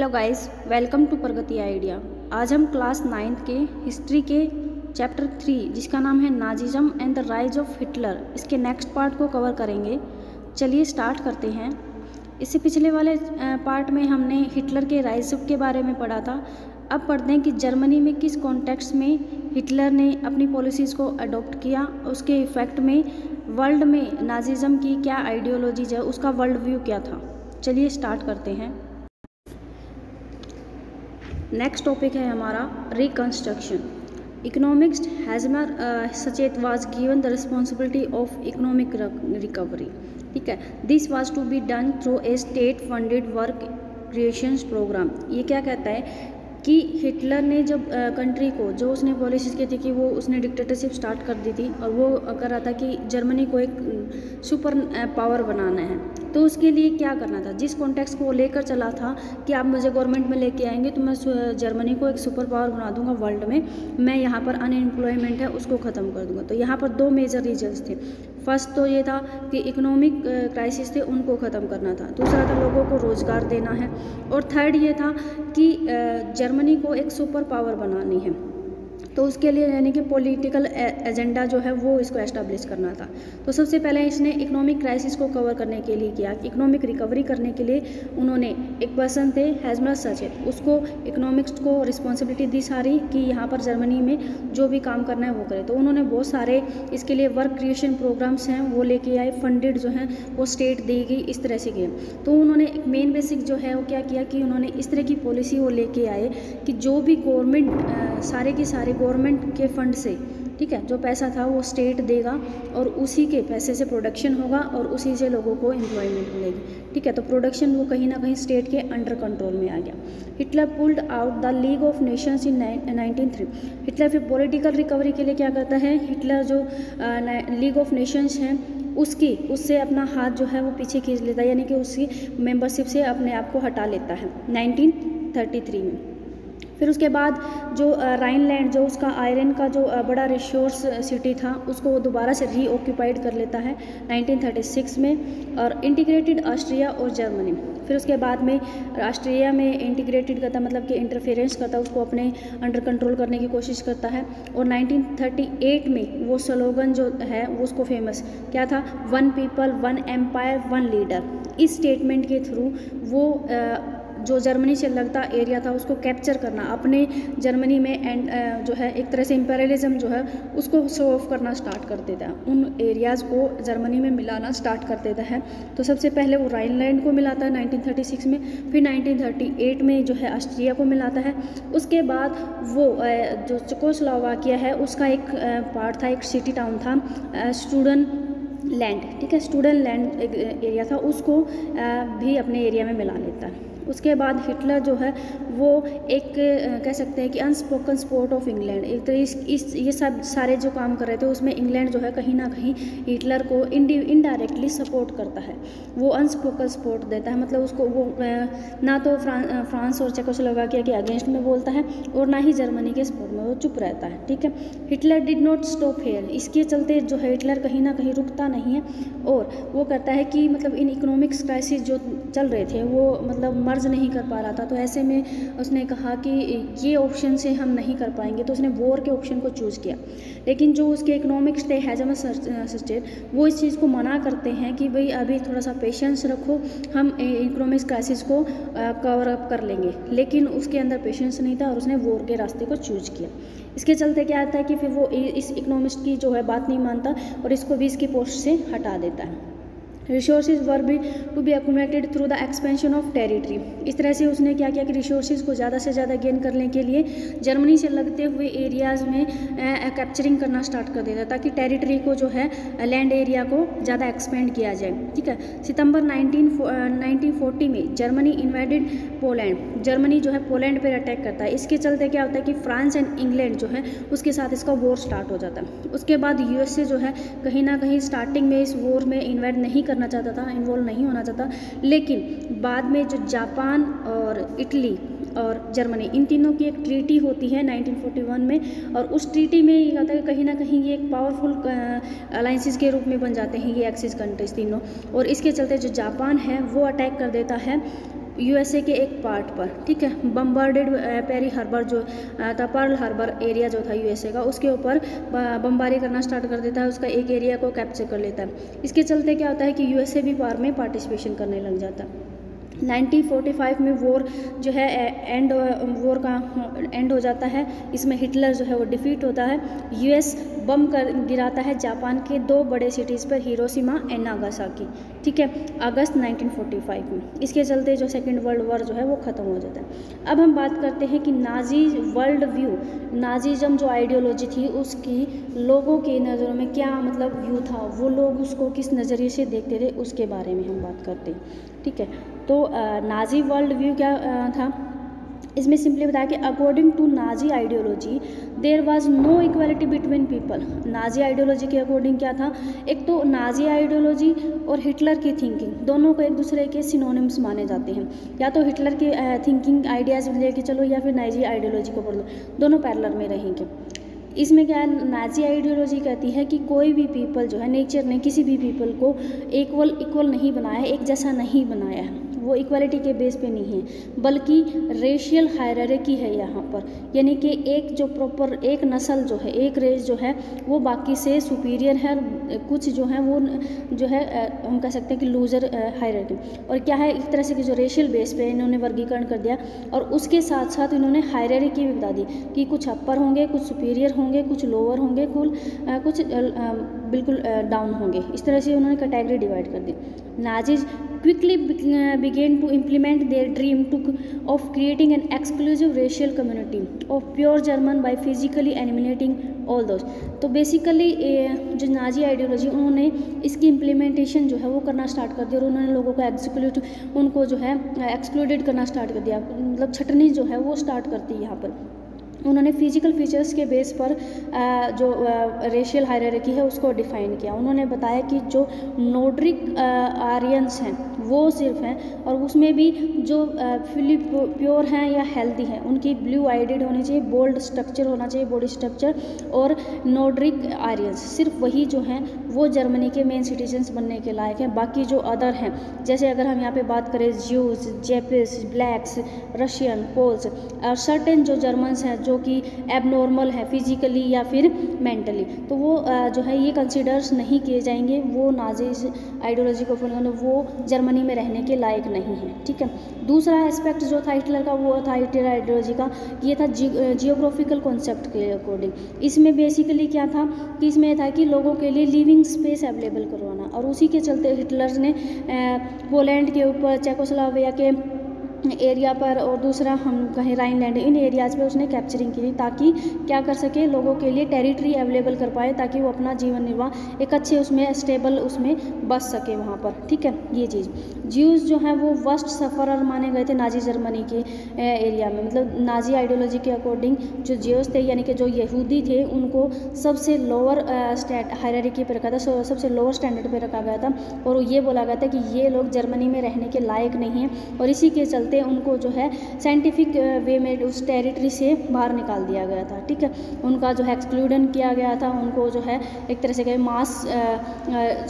Hello guys, welcome to Pragati Idea. आज हम class 9th के हिस्ट्री के चैप्टर 3 जिसका नाम है Nazism and the rise of Hitler, इसके नेक्स्ट पार्ट को कवर करेंगे। चलिए स्टार्ट करते हैं। इससे पिछले वाले पार्ट में हमने हिटलर के राइज के बारे में पढ़ा था। अब पढ़ते हैं कि जर्मनी में किस कॉन्टेक्स्ट में हिटलर ने अपनी पॉलिसीज़ को अडॉप्ट किया, उसके इफेक्ट में वर्ल्ड में नाजिज्म की क्या आइडियोलॉजीज है, उसका वर्ल्ड व्यू क्या था। चलिए स्टार्ट करते हैं। नेक्स्ट टॉपिक है हमारा reconstruction. Economist Hjalmar Schacht was given the responsibility of economic recovery. ठीक है, this was to be done through a state funded work creation programme. ये क्या कहता है कि हिटलर ने जब कंट्री को जो उसने पॉलिसीज़ की थी कि वो उसने डिक्टेटरशिप स्टार्ट कर दी थी और वो कर रहा था कि जर्मनी को एक सुपर पावर बनाना है, तो उसके लिए क्या करना था, जिस कॉन्टेक्स्ट को वो लेकर चला था कि आप मुझे गवर्नमेंट में लेके आएंगे तो मैं जर्मनी को एक सुपर पावर बना दूंगा वर्ल्ड में, मैं यहाँ पर अनएम्प्लॉयमेंट है उसको ख़त्म कर दूंगा। तो यहाँ पर दो मेजर रीजन्स थे। फर्स्ट तो ये था कि इकोनॉमिक क्राइसिस थे उनको ख़त्म करना था, दूसरा था लोगों को रोज़गार देना है, और थर्ड ये था कि जर्मनी को एक सुपर पावर बनानी है। तो उसके लिए यानी कि पॉलिटिकल एजेंडा जो है वो इसको एस्टेब्लिश करना था। तो सबसे पहले इसने इकोनॉमिक क्राइसिस को कवर करने के लिए किया, इकोनॉमिक रिकवरी करने के लिए उन्होंने एक पर्सन थे हैजमर सचेत, उसको इकोनॉमिक्स को रिस्पॉन्सिबिलिटी दी सारी कि यहाँ पर जर्मनी में जो भी काम करना है वो करे। तो उन्होंने बहुत सारे इसके लिए वर्क क्रिएशन प्रोग्राम्स हैं वो लेके आए, फंडेड जो हैं वो स्टेट देगी, इस तरह से किए। तो उन्होंने एक मेन बेसिक जो है वो क्या किया कि उन्होंने इस तरह की पॉलिसी वो लेके आए कि जो भी गवर्नमेंट सारे के सारे गवर्नमेंट के फंड से, ठीक है, जो पैसा था वो स्टेट देगा और उसी के पैसे से प्रोडक्शन होगा और उसी से लोगों को एम्प्लॉयमेंट मिलेगी। ठीक है, तो प्रोडक्शन वो कहीं ना कहीं स्टेट के अंडर कंट्रोल में आ गया। Hitler pulled out the league of Nations in 1903। Hitler फिर पॉलिटिकल रिकवरी के लिए क्या करता है, हिटलर जो लीग ऑफ नेशंस हैं उससे अपना हाथ जो है वो पीछे खींच लेता है, यानी कि उसकी मेंबरशिप से अपने आप को हटा लेता है 1933 में। फिर उसके बाद जो राइनलैंड जो उसका आयरन का जो बड़ा रिसोर्स सिटी था उसको वो दोबारा से रीऑक्यूपाइड कर लेता है 1936 में, और इंटीग्रेटेड ऑस्ट्रिया और जर्मनी। फिर उसके बाद में ऑस्ट्रिया में इंटीग्रेटेड करता, मतलब कि इंटरफेरेंस करता, उसको अपने अंडर कंट्रोल करने की कोशिश करता है। और 1938 में वो स्लोगन जो है वो उसको फेमस क्या था, one people one empire one leader. इस स्टेटमेंट के थ्रू वो जो जर्मनी से लगता एरिया था उसको कैप्चर करना, अपने जर्मनी में एंड जो है एक तरह से इम्पेरियलिज्म जो है उसको शो ऑफ करना स्टार्ट कर देता है, उन एरियाज़ को जर्मनी में मिलाना स्टार्ट कर देता है। तो सबसे पहले वो राइनलैंड को मिलाता है 1936 में, फिर 1938 में जो है ऑस्ट्रिया को मिलाता है। उसके बाद वो जो चेकोस्लोवाकिया है उसका एक पार्ट था, एक सिटी टाउन था स्टूडेंट लैंड, ठीक है, स्टूडेंट लैंड एरिया था, उसको भी अपने एरिया में मिला लेता है। उसके बाद हिटलर जो है वो एक कह सकते हैं कि अनस्पोकन सपोर्ट ऑफ इंग्लैंड, एक तो ये सब सारे जो काम कर रहे थे उसमें इंग्लैंड जो है कहीं ना कहीं हिटलर को इनडायरेक्टली सपोर्ट करता है, वो अनस्पोकन सपोर्ट देता है, मतलब उसको वो ना तो फ्रांस और चेकोस्लोवाकिया के अगेंस्ट में बोलता है और ना ही जर्मनी के सपोर्ट में, वो चुप रहता है। ठीक है, Hitler did not stop hair, इसके चलते जो है हिटलर कहीं ना कहीं रुकता नहीं है और वो कहता है कि मतलब इन इकोनॉमिक्स क्राइसिस जो चल रहे थे वो मतलब मर्ज नहीं कर पा रहा था, तो ऐसे में उसने कहा कि ये ऑप्शन से हम नहीं कर पाएंगे, तो उसने वॉर के ऑप्शन को चूज़ किया। लेकिन जो उसके इकोनॉमिक्स थे हैजमर सचेत, वो इस चीज़ को मना करते हैं कि भाई अभी थोड़ा सा पेशेंस रखो, हम इकोनॉमिक्स क्राइसिस को कवर अप कर लेंगे, लेकिन उसके अंदर पेशेंस नहीं था और उसने वॉर के रास्ते को चूज किया। इसके चलते क्या आता है कि फिर वो इस इकोनॉमिस्ट की जो है बात नहीं मानता और इसको भी इसकी पोस्ट से हटा देता है। रिसोर्सेज वर भी to be accumulated through the expansion of territory. इस तरह से उसने क्या किया कि रिसोर्सेज को ज़्यादा से ज़्यादा गेन करने के लिए जर्मनी से लगते हुए एरियाज़ में कैप्चरिंग करना स्टार्ट कर देता ताकि टेरिटरी को जो है लैंड एरिया को ज़्यादा एक्सपेंड किया जाए। ठीक है, सितंबर 1940 में जर्मनी इन्वेडेड पोलैंड, जर्मनी जो है पोलैंड पर अटैक करता है। इसके चलते क्या होता है कि फ्रांस एंड इंग्लैंड जो है उसके साथ इसका वॉर स्टार्ट हो जाता है। उसके बाद यूएसए जो है कहीं ना कहीं स्टार्टिंग में इस वॉर में इन्वेड नहीं करना चाहता था, इन्वॉल्व नहीं होना चाहता, लेकिन बाद में जो जापान और इटली और जर्मनी, इन तीनों की एक ट्रीटी होती है 1941 में, और उस ट्रीटी में ये कहता है कहीं ना कहीं ये एक पावरफुल अलाइंसेस के रूप में बन जाते हैं ये एक्सिस कंट्रीज तीनों, और इसके चलते जो जापान है वो अटैक कर देता है यूएसए के एक पार्ट पर, ठीक है। बम्बार्डेड पेरी हार्बर जो था, पर्ल हार्बर एरिया जो था यूएसए का, उसके ऊपर बमबारी करना स्टार्ट कर देता है, उसका एक एरिया को कैप्चर कर लेता है। इसके चलते क्या होता है कि यूएसए भी वार में पार्टिसिपेशन करने लग जाता है। 1945 में वॉर जो है वॉर का एंड हो जाता है। इसमें हिटलर जो है वो डिफीट होता है। यूएस बम गिराता है जापान के 2 बड़े सिटीज़ पर, हिरोशिमा एंड नागासाकी, ठीक है, अगस्त 1945 में। इसके चलते जो सेकेंड वर्ल्ड वॉर जो है वो ख़त्म हो जाता है। अब हम बात करते हैं कि नाजी वर्ल्ड व्यू, नाजीज़म जो आइडियोलॉजी थी उसकी लोगों की नज़रों में क्या मतलब व्यू था, वो लोग उसको किस नज़रिए से देखते थे, उसके बारे में हम बात करते हैं, ठीक है। तो नाजी वर्ल्ड व्यू क्या था, इसमें सिंपली बताया कि according to Nazi ideology there was no equality between people. Nazi ideology के अकॉर्डिंग क्या था, एक तो नाजी आइडियोलॉजी और हिटलर की थिंकिंग दोनों को एक दूसरे के सिनोनिम्स माने जाते हैं। या तो हिटलर की थिंकिंग आइडियाज़ लेके चलो या फिर नाजी आइडियोलॉजी को पढ़ लो, दोनों पैरेलल में रहेंगे। इसमें क्या है, नाजी आइडियोलॉजी कहती है कि कोई भी पीपल जो है, नेचर ने किसी भी पीपल को इक्वल नहीं बनाया है, एक जैसा नहीं बनाया है, वो इक्वालिटी के बेस पे नहीं है, बल्कि रेशियल हायरार्की है यहाँ पर। यानी कि एक जो प्रॉपर एक नस्ल जो है, एक रेस जो है वो बाकी से सुपीरियर है, कुछ जो है वो जो है हम कह सकते हैं कि लूज़र हायरार्की। और क्या है, एक तरह से कि जो रेशियल बेस पे इन्होंने वर्गीकरण कर दिया, और उसके साथ साथ इन्होंने हायरार्की भी बता दी कि कुछ अपर होंगे, कुछ सुपीरियर होंगे, कुछ लोअर होंगे, कुछ बिल्कुल डाउन होंगे। इस तरह से उन्होंने कैटेगरी डिवाइड कर दी। Nazis quickly began to implement their dream of creating an exclusive racial community of pure German by physically eliminating all those। तो बेसिकली जो नाजी आइडियोलॉजी उन्होंने इसकी इम्प्लीमेंटेशन जो है वो करना स्टार्ट कर दिया, और उन्होंने लोगों को उनको जो है एक्सक्लूडेड करना स्टार्ट कर दिया, मतलब छटनी जो है वो स्टार्ट करती है यहाँ पर। उन्होंने फिजिकल फीचर्स के बेस पर जो रेशियल हायरार्की है उसको डिफाइन किया। उन्होंने बताया कि जो नॉर्डिक आर्यंस हैं वो सिर्फ हैं, और उसमें भी जो फुली प्योर हैं या हेल्दी हैं उनकी ब्लू आइडेड होनी चाहिए, बोल्ड स्ट्रक्चर होना चाहिए, बॉडी स्ट्रक्चर, और नॉर्डिक आर्यंस सिर्फ वही जो हैं वो जर्मनी के मेन सिटीजन्स बनने के लायक हैं। बाकी जो अदर हैं, जैसे अगर हम यहाँ पे बात करें ज्यूज, जैपिस, ब्लैक्स, रशियन, पोल्स, और सर्टेन जो जर्मन्स हैं जो कि एबनॉर्मल है फिजिकली या फिर मेंटली, तो वो जो है ये कंसिडर्स नहीं किए जाएंगे, वो नाजीज आइडियोलॉजी को फॉलो करना, वो जर्मनी में रहने के लायक नहीं है, ठीक है। दूसरा एस्पेक्ट जो था हिटलर का, वो था हिटलर आइडियोलॉजी का, ये था जियोग्राफिकल कॉन्सेप्ट के अकॉर्डिंग। इसमें बेसिकली क्या था कि इसमें था कि लोगों के लिए लिविंग स्पेस अवेलेबल करवाना, और उसी के चलते हिटलर ने पोलैंड के ऊपर, चेकोस्लोवाकिया के एरिया पर, और दूसरा हम कहें राइनलैंड, इन एरियाज़ पे उसने कैप्चरिंग की, ताकि क्या कर सके, लोगों के लिए टेरिटरी अवेलेबल कर पाए, ताकि वो अपना जीवन निर्वाह एक अच्छे उसमें स्टेबल उसमें बस सके वहाँ पर, ठीक है। ये चीज़ ज्यूज़ जो हैं वो वर्स्ट सफ़रर माने गए थे नाजी जर्मनी के एरिया में, मतलब नाजी आइडियोलॉजी के अकॉर्डिंग जो ज्यूज़ थे यानी कि जो यहूदी थे उनको सबसे लोअर हायरार्की पे रखा था, सबसे लोअर स्टैंडर्ड पे रखा गया था, और ये बोला गया था कि ये लोग जर्मनी में रहने के लायक नहीं हैं, और इसी के चलते उनको जो है साइंटिफिक वे में उस टेरिटरी से बाहर निकाल दिया गया था, ठीक है। उनका जो है एक्सक्लूडन किया गया था, उनको जो है एक तरह से मास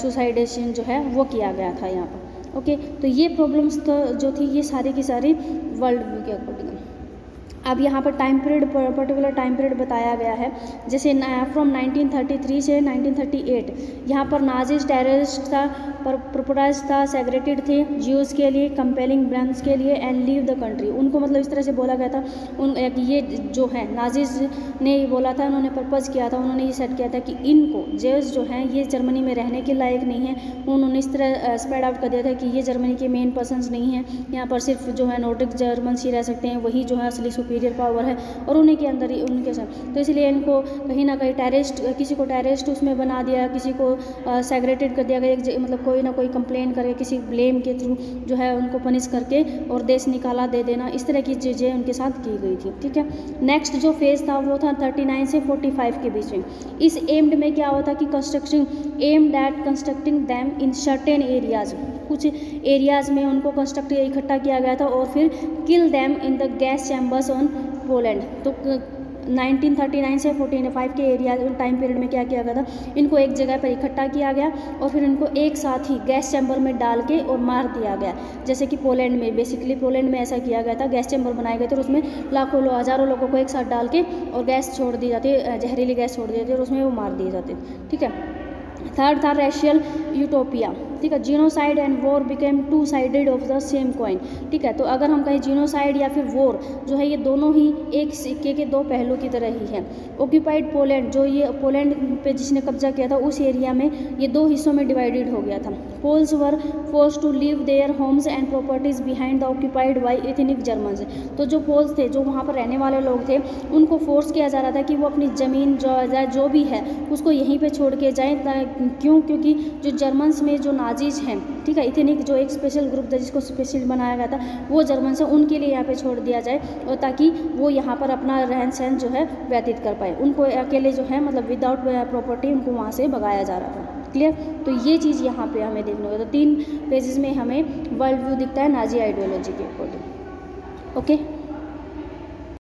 सुसाइडेशन जो है वो किया गया था यहाँ पर, ओके। तो ये प्रॉब्लम्स तो जो थी ये सारी की सारी वर्ल्ड व्यू के अकॉर्डिंग। अब यहाँ पर time period, particular time period बताया गया है, जैसे फ्रॉम 1933 से 1938 यहाँ पर नाजीज टेररिस्ट था, पर प्रोपोटाइज था, सेग्रेटेड थे ज्यूज़ के लिए, कंपेलिंग ब्रांड्स के लिए, एंड लीव द कंट्री। उनको मतलब इस तरह से बोला गया था, ये जो है नाजीज ने ये बोला था, उन्होंने पर्पज़ किया था, उन्होंने ये सेट किया था कि इनको ज्यूज़ जो हैं ये जर्मनी में रहने के लायक नहीं है। उन्होंने इस तरह स्प्रेड आउट कर दिया था कि ये जर्मनी के मेन पर्सनस नहीं हैं, यहाँ पर सिर्फ जो है नॉर्डिक जर्मन्स ही रह सकते हैं, वही जो है असली सुपीरियर पावर है, और उन्हीं के अंदर ही उनके साथ, तो इसलिए इनको कहीं ना कहीं टेररिस्ट, किसी को टेररिस्ट उसमें बना दिया, किसी को सेग्रेटेड कर दिया गया, मतलब कोई ना कोई कंप्लेन करके किसी ब्लेम के थ्रू जो है उनको पनिश करके और देश निकाला दे देना, इस तरह की चीज़ें उनके साथ की गई थी, ठीक है। नेक्स्ट जो फेज़ था वो था 39 से 45 के बीच में। इस एम्ड में क्या होता कि construction aimed at constructing them in certain areas, कुछ एरियाज़ में उनको कंस्ट्रक्ट इकट्ठा किया गया था, और फिर किल them in the gas chambers on Poland. तो 1939 से 45 के एरिया टाइम पीरियड में क्या किया गया था, इनको एक जगह पर इकट्ठा किया गया और फिर इनको एक साथ ही गैस चैम्बर में डाल के और मार दिया गया। जैसे कि पोलैंड में, बेसिकली पोलैंड में ऐसा किया गया था, गैस चैम्बर बनाए गए थे और उसमें लाखों हज़ारों लोगों को एक साथ डाल के और गैस छोड़ दी जाती है, जहरीली गैस छोड़ दी जाती है और उसमें वो मार दिए जाते, ठीक है। थर्ड था रेशियल यूटोपिया, ठीक है। Genocide and war became two sided of the same coin, ठीक है। तो अगर हम कहें जीनोसाइड या फिर वॉर जो है, ये दोनों ही एक सिक्के के दो पहलू की तरह ही है। ऑक्यूपाइड पोलैंड, जो ये पोलैंड पे जिसने कब्जा किया था, उस एरिया में ये दो हिस्सों में डिवाइडेड हो गया था। Poles were forced to leave their homes and properties behind the occupied by ethnic Germans. तो जो पोल्स थे, जो वहाँ पर रहने वाले लोग थे, उनको फोर्स किया जा रहा था कि वो अपनी ज़मीन जो भी है उसको यहीं पे छोड़ के जाएं। क्यों? क्योंकि जो जर्मन्स में जो नाजीज हैं, ठीक है, एथनिक जो एक स्पेशल ग्रुप था जिसको स्पेशल बनाया गया था, वो जर्मन्स हैं, उनके लिए यहाँ पे छोड़ दिया जाए और ताकि वो यहाँ पर अपना रहन सहन जो है व्यतीत कर पाए। उनको अकेले जो है मतलब विदाउट प्रॉपर्टी उनको वहाँ से भगाया जा रहा था। क्लियर? तो ये चीज़ यहाँ पे हमें देखने को, तो 3 पेजेस में हमें वर्ल्ड व्यू दिखता है नाजी आइडियोलॉजी के अकॉर्डिंग। ओके।